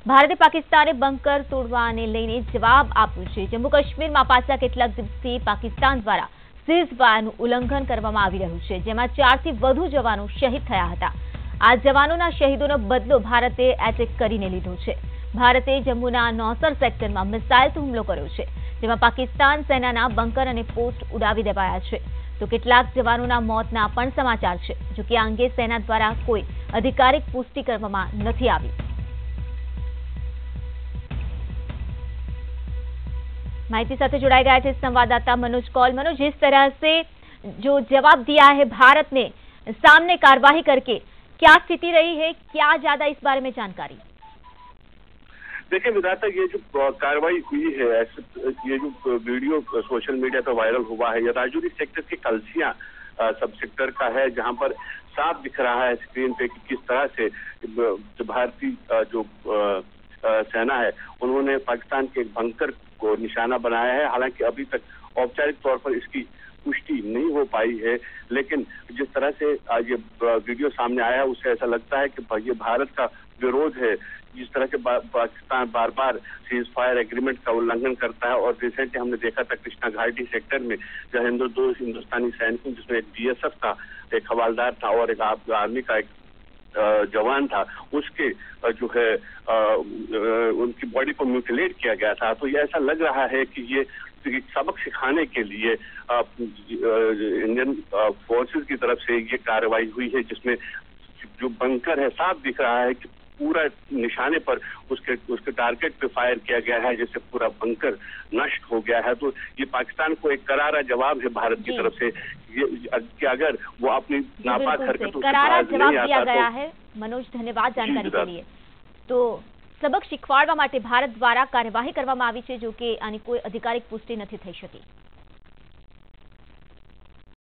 ભારતે પાકિસ્તાને બંકર તોડવાને લઈને જવાબ આપ્યો છે। જમ્મુ કાશ્મીરમાં પાછલા કેટલાક દિવસથી પાકિસ્તાન દ્વારા સીઝ ફાયરનું ઉલ્લંઘન કરવામાં આવી રહ્યું છે, જેમાં 4 થી વધુ જવાનો શહીદ થયા હતા। આ જવાનોના શહીદોનો બદલો ભારતે એટેક કરીને લીધો છે। ભારતે જમ્મુના નૌસર સેક્ટરમાં મિસાઇલથી હુમલો કર્યો છે, જેમાં પાકિસ્તાન સેનાના બંકર અને પોસ્ટ ઉડાવી દેવાયા છે। તો કેટલાક જવાનોના મોતના પણ સમાચાર છે, જો કે આ અંગે સેના દ્વારા કોઈ આધિકારિક પુષ્ટિ કરવામાં નથી આવી। माहिती साथ जुड़ाए गए थे संवाददाता मनोज कौल। मनोज, जिस तरह से जो जवाब दिया है भारत ने सामने कार्रवाई करके, क्या स्थिति रही है, क्या ज्यादा इस बारे में जानकारी? देखिए विधाता, ये जो कार्रवाई हुई है, ये जो वीडियो सोशल मीडिया पर वायरल हुआ है, ये राजौरी सेक्टर के कलसिया सब सेक्टर का है, जहां पर साफ दिख रहा है स्क्रीन पे कि किस तरह से भारतीय जो सेना है उन्होंने पाकिस्तान के एक बंकर को निशाना बनाया है। हालांकि अभी तक औपचारिक तौर पर इसकी पुष्टि नहीं हो पाई है, लेकिन जिस तरह से ये वीडियो सामने आया है उससे ऐसा लगता है कि ये भारत का विरोध है। जिस तरह से पाकिस्तान बार बार सीज फायर एग्रीमेंट का उल्लंघन करता है, और रिसेंटली हमने देखा था कृष्णा घाटी सेक्टर में जहां 2 हिंदुस्तानी सैनिकों, जिसमें एक बीएसएफ का एक हवालदार था और एक आर्मी का एक जवान था, उसके जो है उनकी बॉडी को म्यूटिलेट किया गया था। तो ये ऐसा लग रहा है कि ये सबक सिखाने के लिए इंडियन फोर्सेस की तरफ से ये कार्रवाई हुई है, जिसमें जो बंकर है साफ दिख रहा है कि पूरा निशाने पर उसके टारगेट पे फायर किया गया है, जिससे पूरा बंकर नष्ट हो गया है। तो ये पाकिस्तान को एक करारा जवाब है भारत की तरफ से कि अगर वो अपनी नापाक हरकतों से करारा जवाब दिया गया तो... है। मनोज, धन्यवाद जानकारी के लिए। तो सबक શીખવાડવા માટે ભારત દ્વારા કાર્યવાહી કરવામાં આવી છે, જો કે આની કોઈ અધિકારિક પુષ્ટિ નથી થઈ શકી।